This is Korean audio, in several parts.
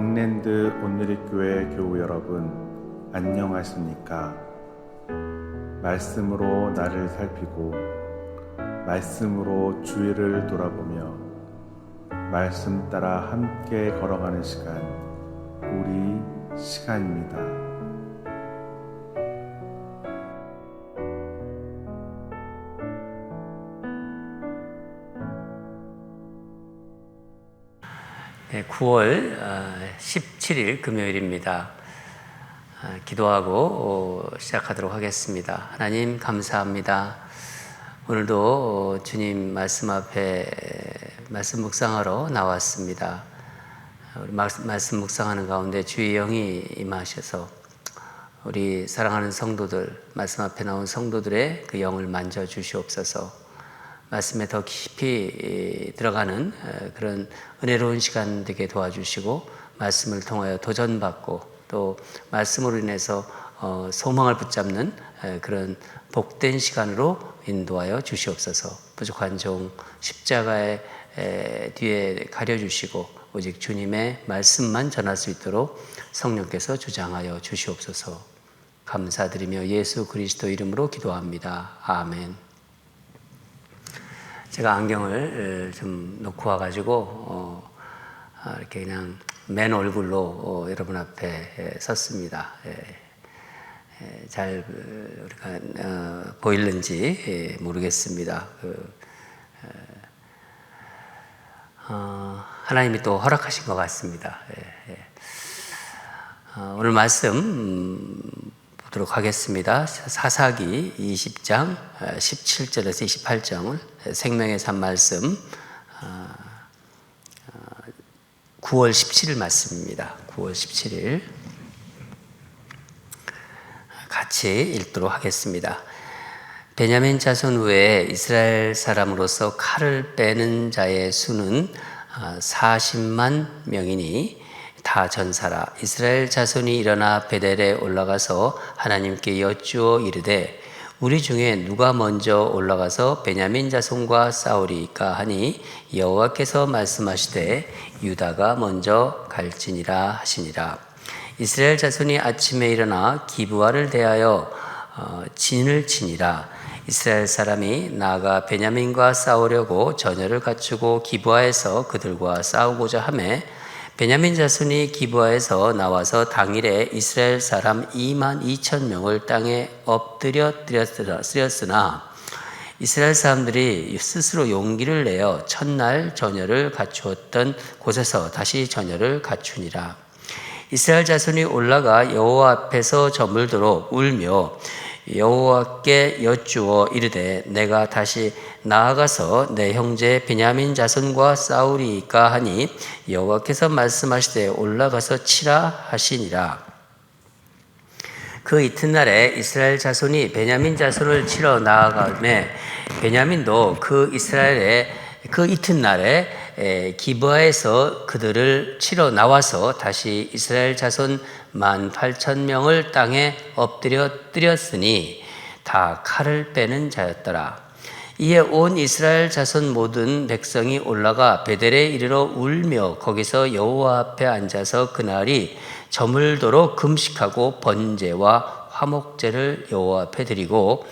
잉랜드 온누리교회 교우 여러분, 안녕하십니까? 말씀으로 나를 살피고 말씀으로 주위를 돌아보며 말씀 따라 함께 걸어가는 시간, 우리 시간입니다. 네, 9월 17일 금요일입니다. 기도하고 시작하도록 하겠습니다. 하나님 감사합니다. 오늘도 주님 말씀 앞에 말씀 묵상하러 나왔습니다. 우리 말씀 묵상하는 가운데 주의 영이 임하셔서 우리 사랑하는 성도들, 말씀 앞에 나온 성도들의 그 영을 만져 주시옵소서. 말씀에 더 깊이 들어가는 그런 은혜로운 시간 되게 도와주시고, 말씀을 통하여 도전받고 또 말씀으로 인해서 소망을 붙잡는 그런 복된 시간으로 인도하여 주시옵소서. 부족한 종 십자가의 뒤에 가려주시고 오직 주님의 말씀만 전할 수 있도록 성령께서 주장하여 주시옵소서. 감사드리며 예수 그리스도 이름으로 기도합니다. 아멘. 제가 안경을 좀 놓고 와가지고 이렇게 그냥 맨 얼굴로 여러분 앞에 섰습니다. 잘 우리가 보이는지 모르겠습니다. 하나님이 또 허락하신 것 같습니다. 오늘 말씀 보도록 하겠습니다. 사사기 20장 17절에서 28장을 생명의 산 말씀 9월 17일 말씀입니다. 9월 17일 같이 읽도록 하겠습니다. 베냐민 자손 외에 이스라엘 사람으로서 칼을 빼는 자의 수는 40만 명이니 다 전사라. 이스라엘 자손이 일어나 베델에 올라가서 하나님께 여쭈어 이르되 우리 중에 누가 먼저 올라가서 베냐민 자손과 싸우리까 하니 여호와께서 말씀하시되 유다가 먼저 갈지니라 하시니라. 이스라엘 자손이 아침에 일어나 기브아를 대하여 진을 치니라. 이스라엘 사람이 나아가 베냐민과 싸우려고 전열을 갖추고 기브아에서 그들과 싸우고자 하매 베냐민 자손이 기브아에서 나와서 당일에 이스라엘 사람 2만 2천 명을 땅에 엎드렸으나 이스라엘 사람들이 스스로 용기를 내어 첫날 전열을 갖추었던 곳에서 다시 전열을 갖추니라. 이스라엘 자손이 올라가 여호와 앞에서 저물도록 울며 여호와께 여쭈어 이르되 내가 다시 나아가서 내 형제 베냐민 자손과 싸우리이까 하니 여호와께서 말씀하시되 올라가서 치라 하시니라. 그 이튿날에 이스라엘 자손이 베냐민 자손을 치러 나아가매 베냐민도 그 이튿날에 기브아에서 그들을 치러 나와서 다시 이스라엘 자손 18,000명을 땅에 엎드렸으니 다 칼을 빼는 자였더라. 이에 온 이스라엘 자손 모든 백성이 올라가 베델에 이르러 울며 거기서 여호와 앞에 앉아서 그날이 저물도록 금식하고 번제와 화목제를 여호와 앞에 드리고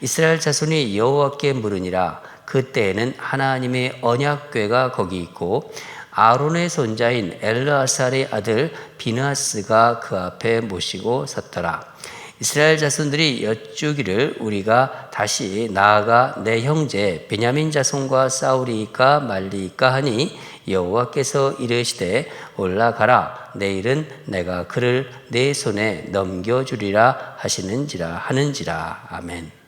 이스라엘 자손이 여호와께 물으니라. 그때에는 하나님의 언약궤가 거기 있고 아론의 손자인 엘르아살의 아들 비느하스가 그 앞에 모시고 섰더라. 이스라엘 자손들이 여쭈기를 우리가 다시 나아가 내 형제 베냐민 자손과 싸우리이까 말리이까 하니 여호와께서 이르시되 올라가라. 내일은 내가 그를 내 손에 넘겨주리라 하는지라. 아멘.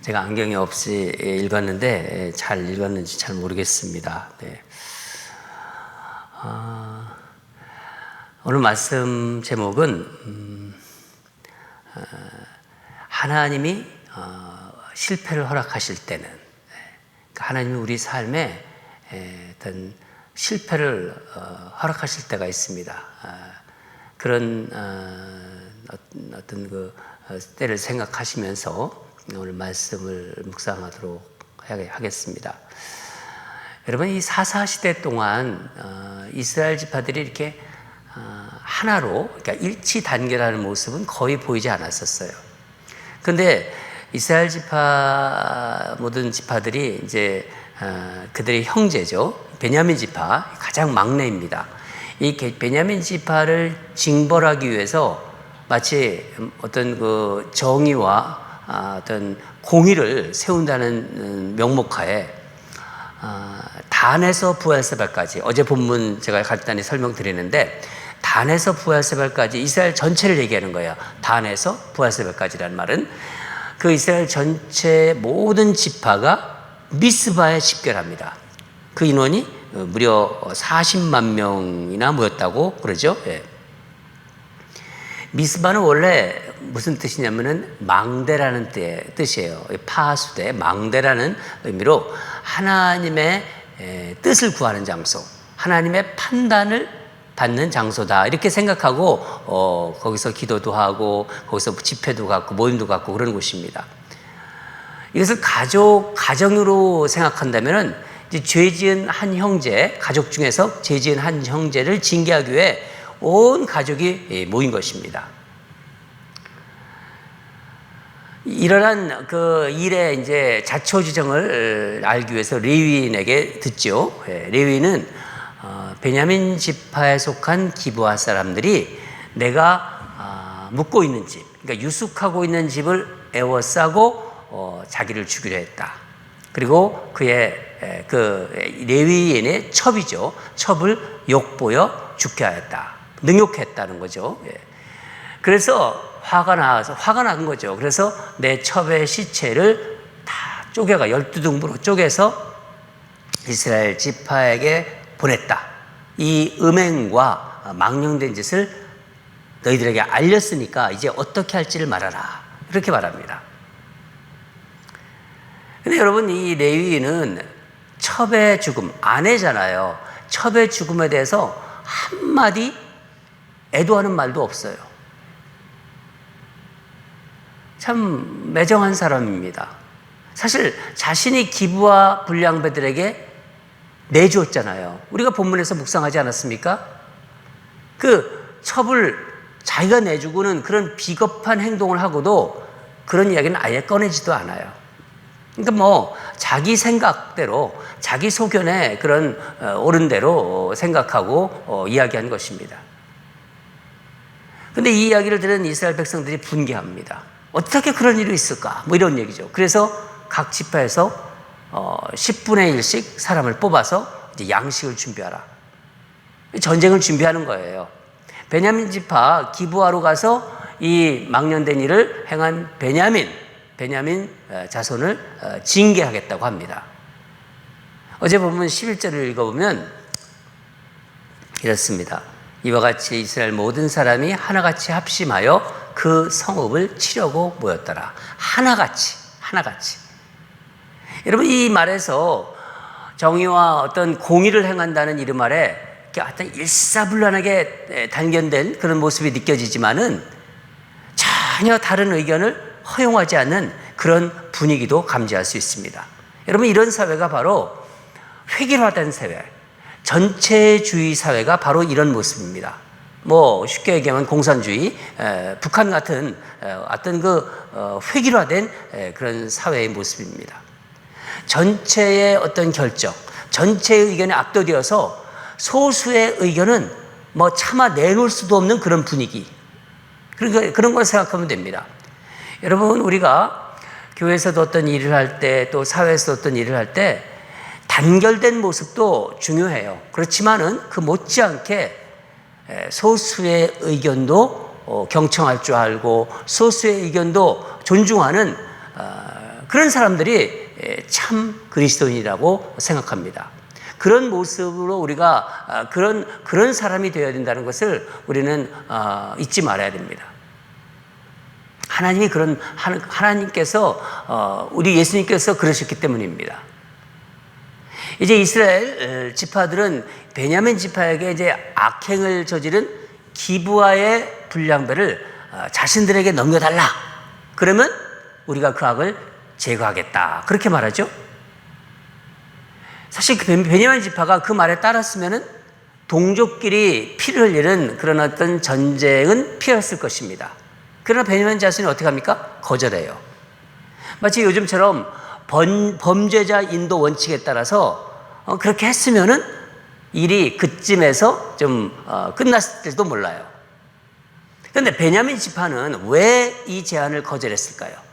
제가 안경이 없이 읽었는데 잘 읽었는지 잘 모르겠습니다. 네. 오늘 말씀 제목은 하나님이 실패를 허락하실 때는, 하나님이 우리 삶에 어떤 실패를 허락하실 때가 있습니다. 그런 어떤 그 때를 생각하시면서 오늘 말씀을 묵상하도록 하겠습니다. 여러분, 이 사사 시대 동안 이스라엘 지파들이 이렇게 하나로, 그러니까 일치 단결하는 모습은 거의 보이지 않았었어요. 그런데 이스라엘 지파, 모든 지파들이 이제 그들의 형제죠. 베냐민 지파, 가장 막내입니다. 이 베냐민 지파를 징벌하기 위해서 마치 어떤 그 정의와 어떤 공의를 세운다는 명목하에 단에서 부엘세바까지, 어제 본문 제가 간단히 설명드리는데, 단에서 부엘세바까지 이스라엘 전체를 얘기하는 거예요. 단에서 부엘세바까지라는 말은 그 이스라엘 전체 모든 지파가 미스바에 집결합니다. 그 인원이 무려 40만 명이나 모였다고 그러죠. 예. 미스바는 원래 무슨 뜻이냐면은 망대라는 뜻이에요. 파수대, 망대라는 의미로 하나님의 뜻을 구하는 장소, 하나님의 판단을 받는 장소다, 이렇게 생각하고 거기서 기도도 하고 거기서 집회도 갖고 모임도 갖고 그런 곳입니다. 이것을 가정으로 생각한다면은 이제 죄 지은 한 형제, 가족 중에서 죄 지은 한 형제를 징계하기 위해 온 가족이 모인 것입니다. 일어난 그 일의 이제 자초지정을 알기 위해서 레위인에게 듣죠. 레위인은 베냐민 지파에 속한 기브아 사람들이 내가 묵고 있는 집, 그러니까 유숙하고 있는 집을 에워싸고 자기를 죽이려 했다. 그리고 그의 그 레위인의 첩이죠. 첩을 욕보여 죽게 하였다. 능욕했다는 거죠. 그래서 화가 난 거죠. 그래서 내 첩의 시체를 다 쪼개가 12등분으로 쪼개서 이스라엘 지파에게 보냈다. 이 음행과 망령된 짓을 너희들에게 알렸으니까 이제 어떻게 할지를 말하라. 이렇게 말합니다. 근데 여러분, 이 레위인은 첩의 죽음, 아내잖아요. 첩의 죽음에 대해서 한마디 애도하는 말도 없어요. 참 매정한 사람입니다. 사실 자신이 기브아 불량배들에게 내주었잖아요. 우리가 본문에서 묵상하지 않았습니까? 그 첩을 자기가 내주고는 그런 비겁한 행동을 하고도 그런 이야기는 아예 꺼내지도 않아요. 그러니까 뭐 자기 생각대로, 자기 소견에 그런 옳은 대로 생각하고 이야기한 것입니다. 그런데 이 이야기를 들은 이스라엘 백성들이 분개합니다. 어떻게 그런 일이 있을까? 뭐 이런 얘기죠. 그래서 각 지파에서 10분의 1씩 사람을 뽑아서 이제 양식을 준비하라. 전쟁을 준비하는 거예요. 베냐민 지파 기브아로 가서 이 망령된 일을 행한 베냐민 자손을 징계하겠다고 합니다. 어제 본문 11절을 읽어보면 이렇습니다. 이와 같이 이스라엘 모든 사람이 하나같이 합심하여 그 성읍을 치려고 모였더라. 하나같이. 여러분, 이 말에서 정의와 어떤 공의를 행한다는 이름 아래 어떤 일사불란하게 단견된 그런 모습이 느껴지지만은 전혀 다른 의견을 허용하지 않는 그런 분위기도 감지할 수 있습니다. 여러분, 이런 사회가 바로 획일화된 사회, 전체주의 사회가 바로 이런 모습입니다. 뭐 쉽게 얘기하면 공산주의, 북한 같은 어떤 그 획일화된 그런 사회의 모습입니다. 전체의 어떤 결정, 전체의 의견에 압도되어서 소수의 의견은 뭐 차마 내놓을 수도 없는 그런 분위기, 그런 걸 생각하면 됩니다. 여러분, 우리가 교회에서도 어떤 일을 할 때, 또 사회에서 어떤 일을 할 때 단결된 모습도 중요해요. 그렇지만은 그 못지않게 소수의 의견도 경청할 줄 알고 소수의 의견도 존중하는 그런 사람들이 참 그리스도인이라고 생각합니다. 그런 모습으로 우리가 그런 사람이 되어야 된다는 것을 우리는 잊지 말아야 됩니다. 하나님께서 우리 예수님께서 그러셨기 때문입니다. 이제 이스라엘 지파들은 베냐민 지파에게 이제 악행을 저지른 기브아의 불량배를 자신들에게 넘겨달라. 그러면 우리가 그 악을 제거하겠다. 그렇게 말하죠. 사실 그 베냐민 지파가 그 말에 따랐으면은 동족끼리 피를 흘리는 그런 어떤 전쟁은 피했을 것입니다. 그러나 베냐민 자손이 어떻게 합니까? 거절해요. 마치 요즘처럼 범죄자 인도 원칙에 따라서 그렇게 했으면은 일이 그쯤에서 좀 끝났을지도 몰라요. 그런데 베냐민 지파는 왜 이 제안을 거절했을까요?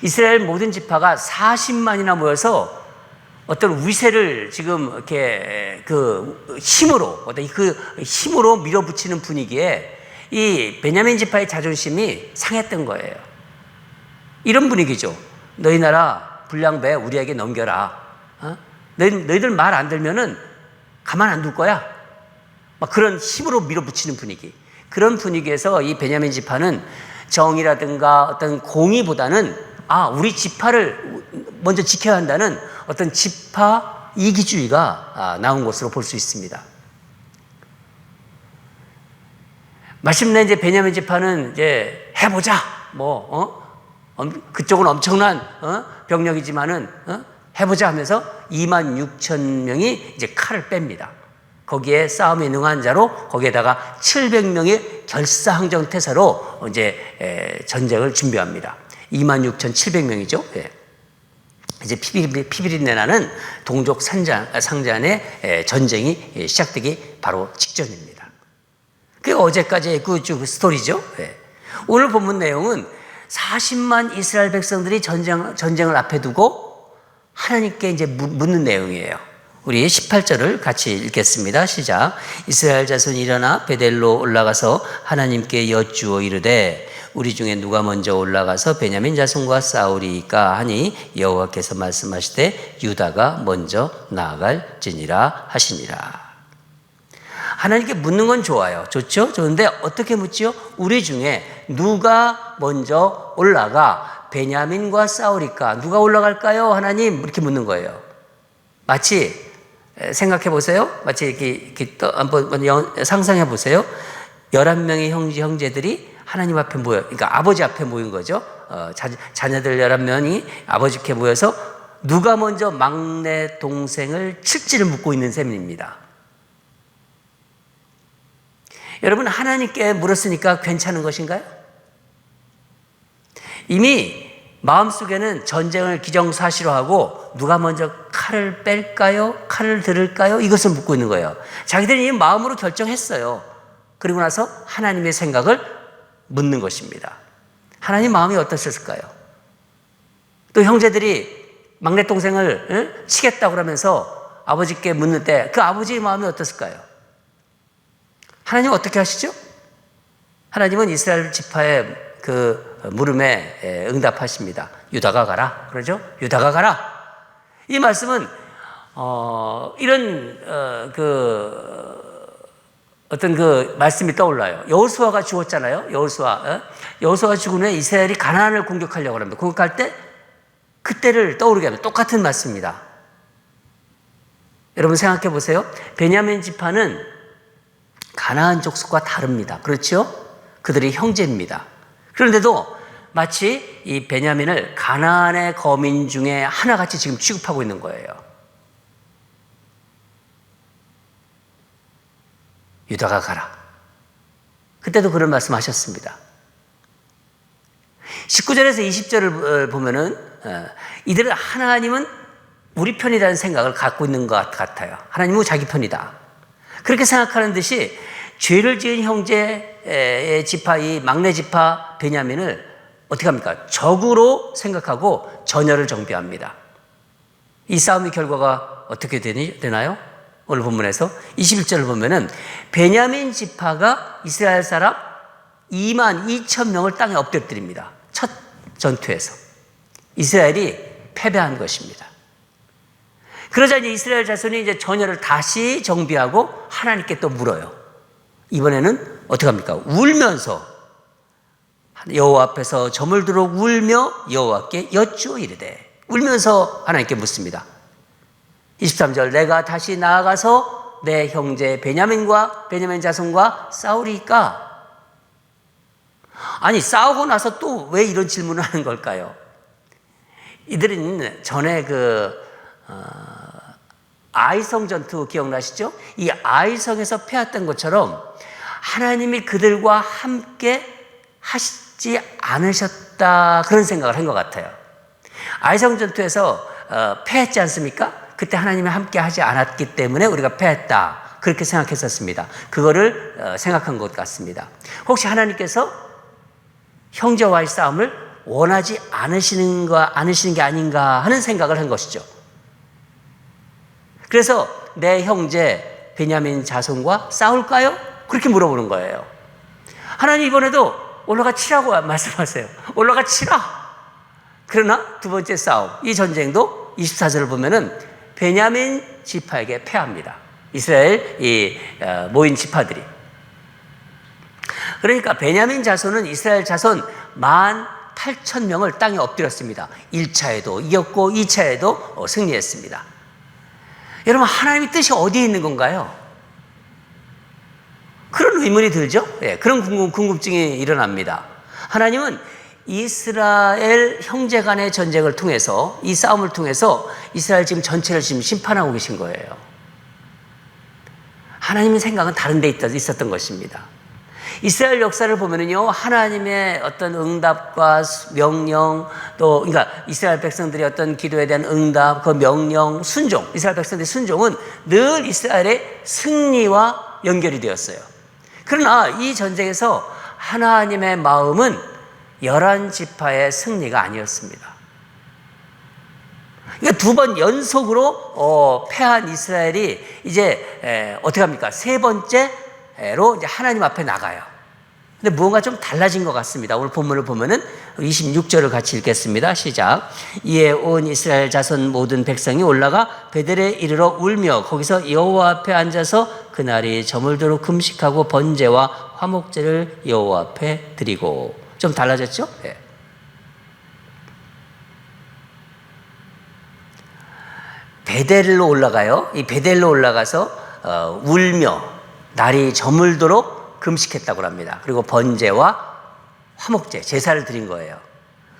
이스라엘 모든 지파가 40만이나 모여서 어떤 위세를 지금 이렇게 그 힘으로 밀어붙이는 분위기에 이 베냐민 지파의 자존심이 상했던 거예요. 이런 분위기죠. 너희 나라 불량배 우리에게 넘겨라. 너희들 말 안 들면은 가만 안 둘 거야. 막 그런 힘으로 밀어붙이는 분위기. 그런 분위기에서 이 베냐민 지파는 정의라든가 어떤 공의보다는 우리 지파를 먼저 지켜야 한다는 어떤 지파 이기주의가 나온 것으로 볼 수 있습니다. 마침내 이제 베냐민 지파는 이제 해보자. 그쪽은 엄청난 병력이지만은 해보자 하면서 26,000명이 이제 칼을 뺍니다. 거기에 싸움에 능한 자로 거기에다가 700명의 결사항전태세로 이제 전쟁을 준비합니다. 26,700명이죠. 이제 피비린내 나는 동족 상잔의 전쟁이 시작되기 바로 직전입니다. 그게 어제까지의 그 스토리죠. 오늘 본문 내용은 40만 이스라엘 백성들이 전쟁을 앞에 두고 하나님께 이제 묻는 내용이에요. 우리 18절을 같이 읽겠습니다. 시작. 이스라엘 자손이 일어나 베델로 올라가서 하나님께 여쭈어 이르되 우리 중에 누가 먼저 올라가서 베냐민 자손과 싸우리까 하니 여호와께서 말씀하시되 유다가 먼저 나아갈지니라 하시니라. 하나님께 묻는 건 좋아요. 좋죠? 좋은데 어떻게 묻지요? 우리 중에 누가 먼저 올라가 베냐민과 싸우리까? 누가 올라갈까요? 하나님 이렇게 묻는 거예요. 마치 생각해 보세요. 마치 이렇게 한번 상상해 보세요. 11명의 형제들이 하나님 앞에 그러니까 아버지 앞에 모인 거죠. 자녀들 11명이 아버지께 모여서 누가 먼저 막내 동생을 칠지를 묻고 있는 셈입니다. 여러분, 하나님께 물었으니까 괜찮은 것인가요? 이미 마음속에는 전쟁을 기정사실화하고 누가 먼저 칼을 뺄까요? 칼을 들을까요? 이것을 묻고 있는 거예요. 자기들이 이미 마음으로 결정했어요. 그리고 나서 하나님의 생각을 묻는 것입니다. 하나님 마음이 어떠셨을까요? 또 형제들이 막내 동생을 치겠다고 그러면서 아버지께 묻는 때 그 아버지의 마음이 어땠을까요? 하나님은 어떻게 하시죠? 하나님은 이스라엘 지파의 그 물음에 응답하십니다. 유다가 가라. 그러죠? 유다가 가라. 이 말씀은 이런 어떤 그 말씀이 떠올라요. 여호수아가 죽었잖아요. 여호수아가 죽은 후에 이스라엘이 가나안을 공격하려고 합니다. 공격할 때 그때를 떠오르게 합니다. 똑같은 말씀입니다. 여러분 생각해 보세요. 베냐민 지파는 가나안 족속과 다릅니다. 그렇죠? 그들이 형제입니다. 그런데도 마치 이 베냐민을 가나안의 거민 중에 하나같이 지금 취급하고 있는 거예요. 유다가 가라. 그때도 그런 말씀 하셨습니다. 19절에서 20절을 보면은 이들은 하나님은 우리 편이라는 생각을 갖고 있는 것 같아요. 하나님은 자기 편이다. 그렇게 생각하는 듯이 죄를 지은 형제의 지파, 이 막내 지파 베냐민을 어떻게 합니까? 적으로 생각하고 전열을 정비합니다. 이 싸움의 결과가 어떻게 되나요? 오늘 본문에서 21절을 보면은 베냐민 지파가 이스라엘 사람 22,000명을 땅에 엎드려뜨립니다. 첫 전투에서 이스라엘이 패배한 것입니다. 그러자 이제 이스라엘 자손이 이제 전열을 다시 정비하고 하나님께 또 물어요. 이번에는 어떻게 합니까? 울면서 여호와 앞에서 점을 들어 울며 여호와께 여쭈어 이르되 울면서 하나님께 묻습니다. 23절 내가 다시 나아가서 내 형제 베냐민 자손과 싸우리까? 아니 싸우고 나서 또 왜 이런 질문을 하는 걸까요? 이들은 전에 아이성 전투 기억나시죠? 이 아이성에서 패했던 것처럼 하나님이 그들과 함께 하시지 않으셨다, 그런 생각을 한 것 같아요. 아이성 전투에서 패했지 않습니까? 그때 하나님이 함께 하지 않았기 때문에 우리가 패했다, 그렇게 생각했었습니다. 그거를 생각한 것 같습니다. 혹시 하나님께서 형제와의 싸움을 원하지 않으시는 게 아닌가 하는 생각을 한 것이죠. 그래서 내 형제 베냐민 자손과 싸울까요? 그렇게 물어보는 거예요. 하나님 이번에도 올라가 치라고 말씀하세요. 올라가 치라. 그러나 두 번째 싸움, 이 전쟁도 24절을 보면은 베냐민 지파에게 패합니다. 이스라엘 모인 지파들이. 그러니까 베냐민 자손은 이스라엘 자손 18,000명을 땅에 엎드렸습니다. 1차에도 이겼고 2차에도 승리했습니다. 여러분, 하나님의 뜻이 어디에 있는 건가요? 그런 의문이 들죠? 예, 그런 궁금증이 일어납니다. 하나님은 이스라엘 형제 간의 전쟁을 통해서, 이 싸움을 통해서 이스라엘 지금 전체를 지금 심판하고 계신 거예요. 하나님의 생각은 다른 데 있었던 것입니다. 이스라엘 역사를 보면은요, 하나님의 어떤 응답과 명령, 그러니까 이스라엘 백성들의 어떤 기도에 대한 응답, 그 명령, 순종, 이스라엘 백성들의 순종은 늘 이스라엘의 승리와 연결이 되었어요. 그러나 이 전쟁에서 하나님의 마음은 11지파의 승리가 아니었습니다. 그러니까 두 번 연속으로 패한 이스라엘이 이제 어떻게 합니까? 세 번째로 이제 하나님 앞에 나가요. 근데 무언가 좀 달라진 것 같습니다. 오늘 본문을 보면은 26절을 같이 읽겠습니다. 시작. 이에 온 이스라엘 자손 모든 백성이 올라가 베델에 이르러 울며 거기서 여호와 앞에 앉아서 그날이 저물도록 금식하고 번제와 화목제를 여호와 앞에 드리고. 좀 달라졌죠? 네. 베델로 올라가요. 이 베델로 올라가서 울며 날이 저물도록 금식했다고 합니다. 그리고 번제와 화목제, 제사를 드린 거예요.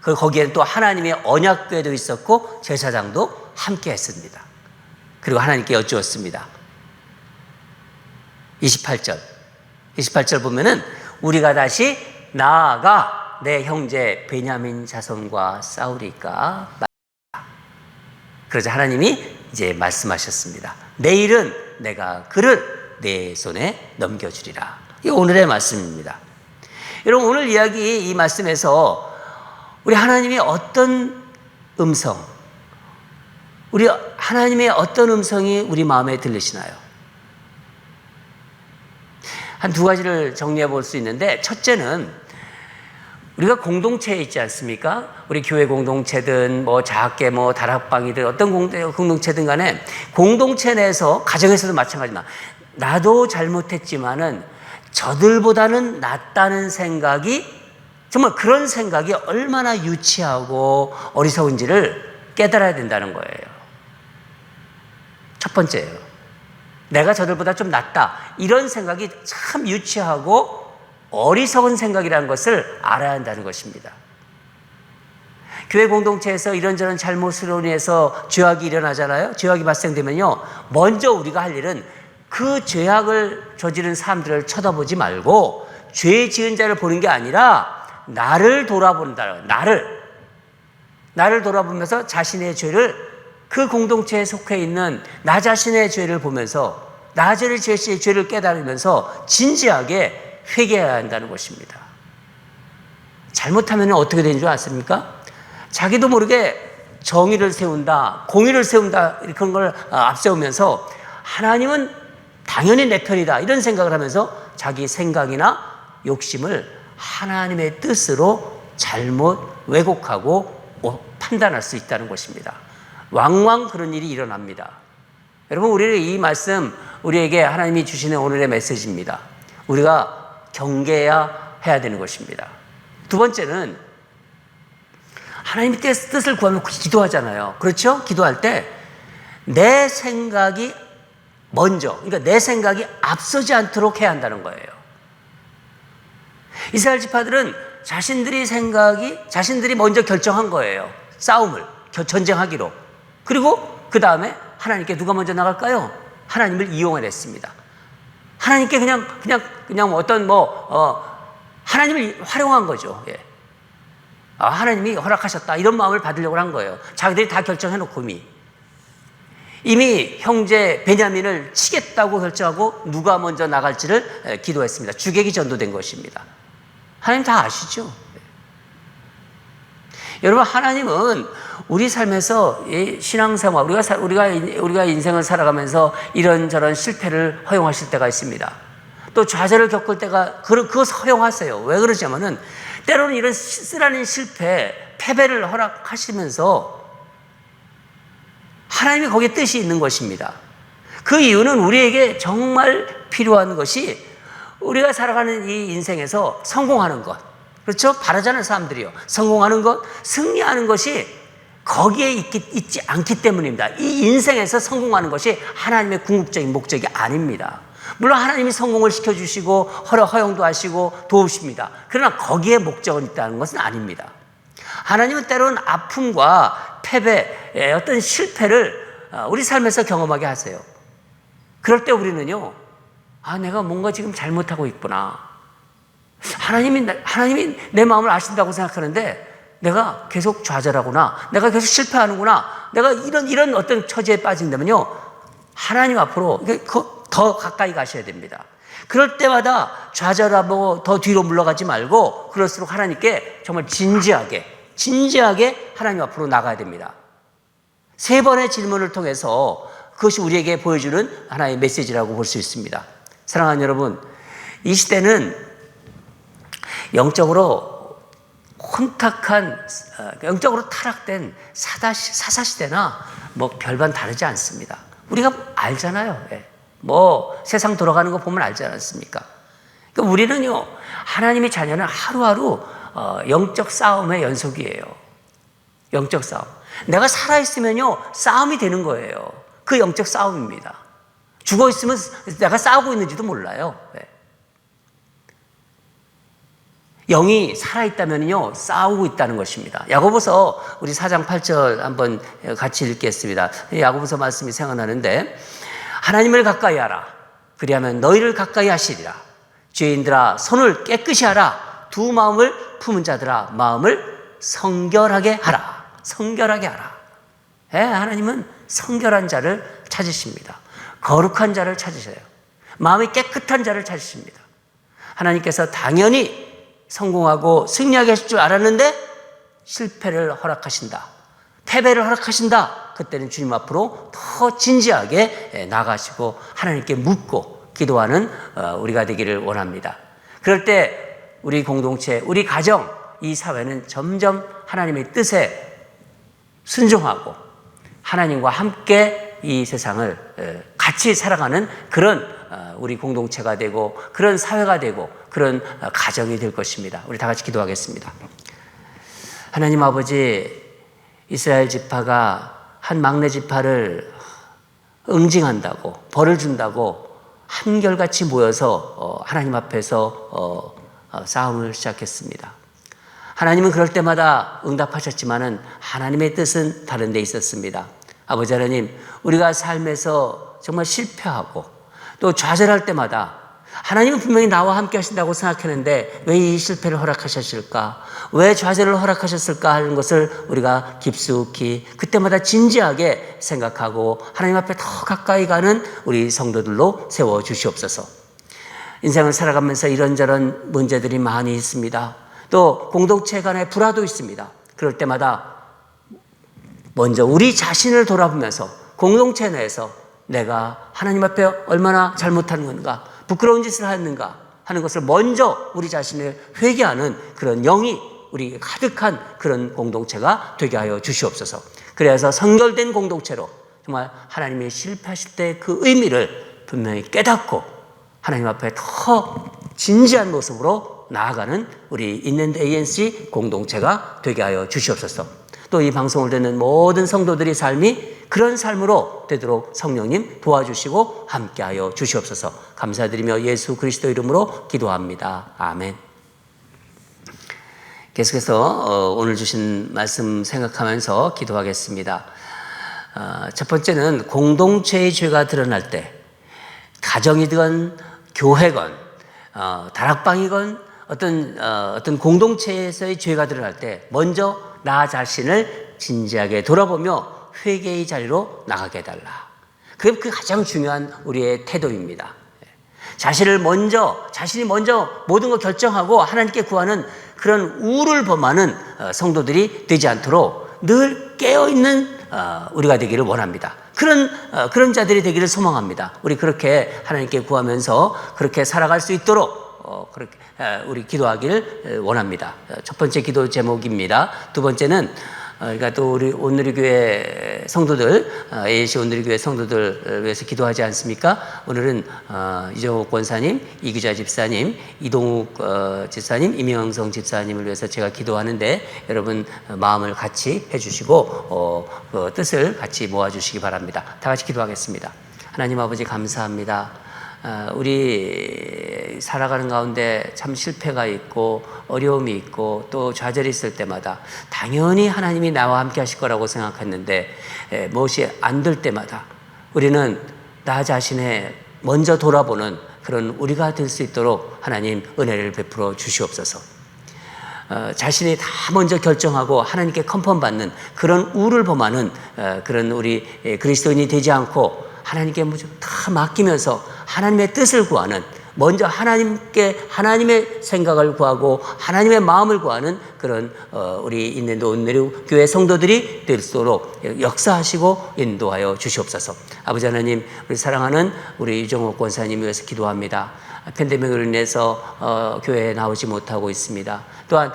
그리고 거기에는 또 하나님의 언약궤도 있었고 제사장도 함께 했습니다. 그리고 하나님께 여쭈었습니다. 28절 보면은 우리가 다시 나아가 내 형제 베냐민 자손과 싸우리까. 그러자 하나님이 이제 말씀하셨습니다. 내일은 내가 그를 내 손에 넘겨주리라. 이 오늘의 말씀입니다. 여러분, 오늘 이야기 이 말씀에서 우리 하나님의 어떤 음성, 우리 하나님의 어떤 음성이 우리 마음에 들리시나요? 한 두 가지를 정리해 볼 수 있는데, 첫째는 우리가 공동체에 있지 않습니까? 우리 교회 공동체든 작게 다락방이든 어떤 공동체든 간에 공동체 내에서, 가정에서도 마찬가지지만 나도 잘못했지만은 저들보다는 낫다는 생각이, 정말 그런 생각이 얼마나 유치하고 어리석은지를 깨달아야 된다는 거예요. 첫 번째예요. 내가 저들보다 좀 낫다, 이런 생각이 참 유치하고 어리석은 생각이라는 것을 알아야 한다는 것입니다. 교회 공동체에서 이런저런 잘못으로 인해서 죄악이 일어나잖아요. 죄악이 발생되면요, 먼저 우리가 할 일은 그 죄악을 저지른 사람들을 쳐다보지 말고 죄 지은 자를 보는 게 아니라 나를 돌아본다. 나를 돌아보면서 자신의 죄를, 그 공동체에 속해 있는 나 자신의 죄를 보면서 나 자신의 죄를 깨달으면서 진지하게 회개해야 한다는 것입니다. 잘못하면 어떻게 되는 줄 아십니까? 자기도 모르게 정의를 세운다, 공의를 세운다, 그런 걸 앞세우면서 하나님은 당연히 내 편이다, 이런 생각을 하면서 자기 생각이나 욕심을 하나님의 뜻으로 잘못 왜곡하고 판단할 수 있다는 것입니다. 왕왕 그런 일이 일어납니다. 여러분, 우리는 이 말씀, 우리에게 하나님이 주시는 오늘의 메시지입니다. 우리가 경계해야 해야 되는 것입니다. 두 번째는 하나님의 뜻을 구하면 기도하잖아요. 그렇죠? 기도할 때 내 생각이 먼저, 그러니까 내 생각이 앞서지 않도록 해야 한다는 거예요. 이스라엘 지파들은 자신들이 먼저 결정한 거예요. 싸움을. 전쟁하기로. 그리고 그 다음에 하나님께 누가 먼저 나갈까요? 하나님을 이용해냈습니다. 하나님께 그냥 어떤 하나님을 활용한 거죠. 예. 하나님이 허락하셨다 이런 마음을 받으려고 한 거예요. 자기들이 다 결정해놓고 이미 형제 베냐민을 치겠다고 결정하고 누가 먼저 나갈지를 기도했습니다. 주객이 전도된 것입니다. 하나님 다 아시죠? 여러분, 하나님은 우리 삶에서 이 신앙생활, 우리가 인생을 살아가면서 이런저런 실패를 허용하실 때가 있습니다. 또 좌절을 겪을 때가 그것을 허용하세요. 왜 그러냐면은 때로는 이런 쓰라린 실패, 패배를 허락하시면서 하나님이 거기에 뜻이 있는 것입니다. 그 이유는 우리에게 정말 필요한 것이 우리가 살아가는 이 인생에서 성공하는 것, 그렇죠? 바라잖아요, 사람들이요. 성공하는 것, 승리하는 것이 거기에 있지 않기 때문입니다. 이 인생에서 성공하는 것이 하나님의 궁극적인 목적이 아닙니다. 물론 하나님이 성공을 시켜주시고 허용도 하시고 도우십니다. 그러나 거기에 목적은 있다는 것은 아닙니다. 하나님은 때로는 아픔과 패배, 어떤 실패를 우리 삶에서 경험하게 하세요. 그럴 때 우리는요, 내가 뭔가 지금 잘못하고 있구나. 하나님이 내 마음을 아신다고 생각하는데 내가 계속 좌절하구나. 내가 계속 실패하는구나. 내가 이런 어떤 처지에 빠진다면요, 하나님 앞으로 더 가까이 가셔야 됩니다. 그럴 때마다 좌절하고 더 뒤로 물러가지 말고 그럴수록 하나님께 정말 진지하게 하나님 앞으로 나가야 됩니다. 3번의 질문을 통해서 그것이 우리에게 보여주는 하나의 메시지라고 볼 수 있습니다. 사랑하는 여러분, 이 시대는 영적으로 영적으로 타락된 사사시대나 별반 다르지 않습니다. 우리가 알잖아요. 세상 돌아가는 거 보면 알지 않습니까? 그러니까 우리는요, 하나님의 자녀는 하루하루 영적 싸움의 연속이에요. 영적 싸움. 내가 살아있으면요, 싸움이 되는 거예요. 그 영적 싸움입니다. 죽어있으면 내가 싸우고 있는지도 몰라요. 영이 살아있다면요, 싸우고 있다는 것입니다. 야고보서 우리 4장 8절 한번 같이 읽겠습니다. 야고보서 말씀이 생각나는데, 하나님을 가까이 하라. 그리하면 너희를 가까이 하시리라. 죄인들아, 손을 깨끗이 하라. 두 마음을 품은 자들아, 마음을 성결하게 하라. 성결하게 하라. 하나님은 성결한 자를 찾으십니다. 거룩한 자를 찾으셔요. 마음이 깨끗한 자를 찾으십니다. 하나님께서 당연히 성공하고 승리하게 하실 줄 알았는데 실패를 허락하신다. 패배를 허락하신다. 그때는 주님 앞으로 더 진지하게 나가시고 하나님께 묻고 기도하는 우리가 되기를 원합니다. 그럴 때 우리 공동체, 우리 가정, 이 사회는 점점 하나님의 뜻에 순종하고 하나님과 함께 이 세상을 같이 살아가는 그런 우리 공동체가 되고 그런 사회가 되고 그런 가정이 될 것입니다. 우리 다 같이 기도하겠습니다. 하나님 아버지, 이스라엘 지파가 한 막내 지파를 응징한다고, 벌을 준다고 한결같이 모여서 하나님 앞에서 싸움을 시작했습니다. 하나님은 그럴 때마다 응답하셨지만은 하나님의 뜻은 다른 데 있었습니다. 아버지 하나님, 우리가 삶에서 정말 실패하고 또 좌절할 때마다 하나님은 분명히 나와 함께 하신다고 생각했는데 왜 이 실패를 허락하셨을까? 왜 좌절을 허락하셨을까 하는 것을 우리가 깊숙이 그때마다 진지하게 생각하고 하나님 앞에 더 가까이 가는 우리 성도들로 세워주시옵소서. 인생을 살아가면서 이런저런 문제들이 많이 있습니다. 또 공동체 간의 불화도 있습니다. 그럴 때마다 먼저 우리 자신을 돌아보면서 공동체 내에서 내가 하나님 앞에 얼마나 잘못한 건가, 부끄러운 짓을 했는가 하는 것을 먼저 우리 자신을 회개하는 그런 영이 우리 가득한 그런 공동체가 되게 하여 주시옵소서. 그래서 성결된 공동체로 정말 하나님이 실패하실 때 그 의미를 분명히 깨닫고 하나님 앞에 더 진지한 모습으로 나아가는 우리 있는 ANC 공동체가 되게 하여 주시옵소서. 또 이 방송을 듣는 모든 성도들의 삶이 그런 삶으로 되도록 성령님 도와주시고 함께하여 주시옵소서. 감사드리며 예수 그리스도 이름으로 기도합니다. 아멘. 계속해서 오늘 주신 말씀 생각하면서 기도하겠습니다. 첫 번째는 공동체의 죄가 드러날 때, 가정이건 교회건 다락방이건 어떤 공동체에서의 죄가 드러날 때 먼저 나 자신을 진지하게 돌아보며 회개의 자리로 나가게 해달라. 그게 그 가장 중요한 우리의 태도입니다. 자신이 먼저 모든 걸 결정하고 하나님께 구하는 그런 우를 범하는 성도들이 되지 않도록 늘 깨어있는 우리가 되기를 원합니다. 그런 자들이 되기를 소망합니다. 우리 그렇게 하나님께 구하면서 그렇게 살아갈 수 있도록 그렇게 우리 기도하기를 원합니다. 첫 번째 기도 제목입니다. 두 번째는 그러니까 또 우리 온누리교회 성도들, ALC 온누리교회 성도들 위해서 기도하지 않습니까? 오늘은 이정옥 권사님, 이규자 집사님, 이동욱 집사님, 임영성 집사님을 위해서 제가 기도하는데 여러분 마음을 같이 해주시고 그 뜻을 같이 모아주시기 바랍니다. 다 같이 기도하겠습니다. 하나님 아버지 감사합니다. 우리 살아가는 가운데 참 실패가 있고 어려움이 있고 또 좌절이 있을 때마다 당연히 하나님이 나와 함께 하실 거라고 생각했는데 무엇이 안 될 때마다 우리는 나 자신의 먼저 돌아보는 그런 우리가 될 수 있도록 하나님 은혜를 베풀어 주시옵소서. 자신이 다 먼저 결정하고 하나님께 컨펌 받는 그런 우를 범하는 그런 우리 그리스도인이 되지 않고 하나님께 다 맡기면서 하나님의 뜻을 구하는, 먼저 하나님의 생각을 구하고 하나님의 마음을 구하는 그런 우리 인내도 온누리교회 성도들이 될 수 있도록 역사하시고 인도하여 주시옵소서. 아버지 하나님, 우리 사랑하는 우리 이정옥 권사님을 위해서 기도합니다. 팬데믹으로 인해서 교회에 나오지 못하고 있습니다. 또한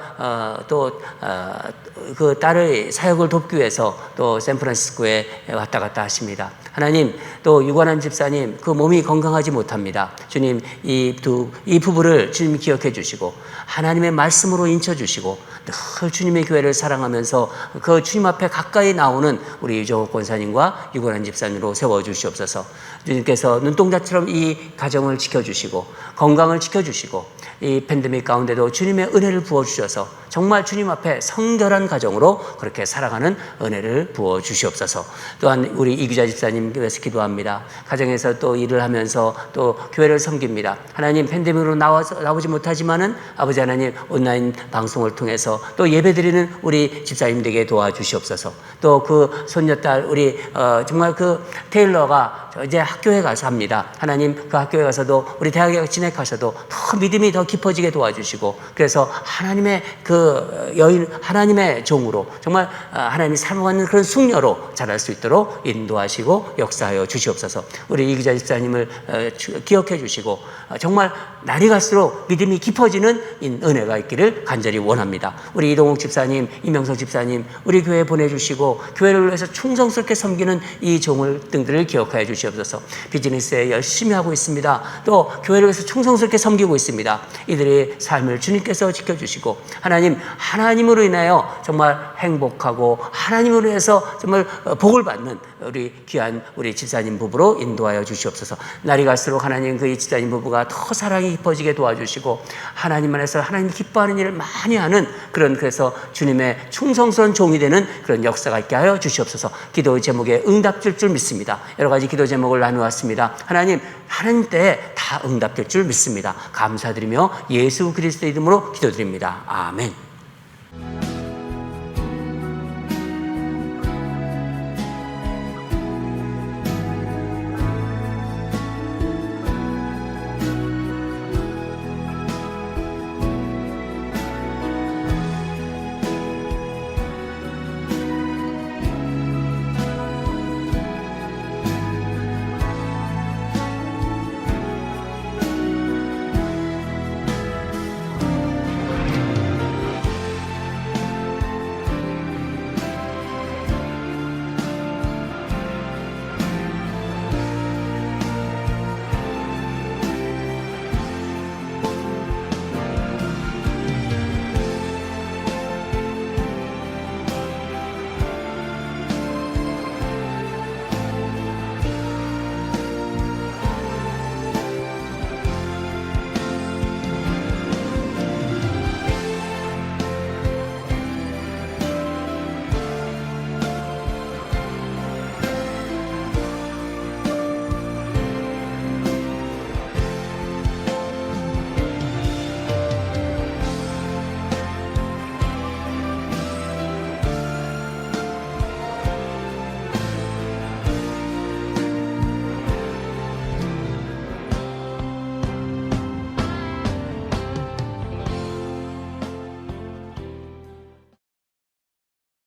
그 딸의 사역을 돕기 위해서 또 샌프란시스코에 왔다 갔다 하십니다. 하나님, 또 유관한 집사님 그 몸이 건강하지 못합니다. 주님, 이 부부를 주님 기억해 주시고 하나님의 말씀으로 인쳐 주시고 늘 주님의 교회를 사랑하면서 그 주님 앞에 가까이 나오는 우리 이정옥 권사님과 유관한 집사님으로 세워 주시옵소서. 주님께서 눈동자처럼 이 가정을 지켜주시고 건강을 지켜주시고 이 팬데믹 가운데도 주님의 은혜를 부어주셔서 정말 주님 앞에 성결한 가정으로 그렇게 살아가는 은혜를 부어주시옵소서. 또한 우리 이규자 집사님 위해서 기도합니다. 가정에서 또 일을 하면서 또 교회를 섬깁니다. 하나님, 팬데믹으로 나오지 못하지만은 아버지 하나님 온라인 방송을 통해서 또 예배드리는 우리 집사님들에게 도와주시옵소서. 또 그 손녀딸 우리 정말 그 테일러가 이제 학교에 가서 합니다. 하나님, 그 학교에 가서도 우리 대학에 진학하셔도 더 믿음이 더 깊어지게 도와주시고 그래서 하나님의 그 여인, 하나님의 종으로 정말 하나님이 사모하는 그런 숙녀로 자랄 수 있도록 인도하시고 역사하여 주시옵소서. 우리 이기자 집사님을 기억해 주시고 정말 날이 갈수록 믿음이 깊어지는 은혜가 있기를 간절히 원합니다. 우리 이동욱 집사님, 임명성 집사님 우리 교회에 보내주시고 교회를 위해서 충성스럽게 섬기는 이 종을 등들을 기억하여 주시옵소서. 비즈니스에 열심히 하고 있습니다. 또 교회를 위해서 충성스럽게 섬기고 있습니다. 이들의 삶을 주님께서 지켜주시고 하나님으로 인하여 정말 행복하고 하나님으로 인해서 정말 복을 받는 우리 귀한 우리 집사님 부부로 인도하여 주시옵소서. 날이 갈수록 하나님 그 이 집사님 부부가 더 사랑이 깊어지게 도와주시고 하나님 안에서 하나님 기뻐하는 일을 많이 하는 그래서 주님의 충성스러운 종이 되는 그런 역사가 있게 하여 주시옵소서. 기도 제목에 응답될 줄 믿습니다. 여러 가지 기도 제목을 나누었습니다. 하나님 때에 다 응답될 줄 믿습니다. 감사드리며 예수 그리스도의 이름으로 기도드립니다. 아멘.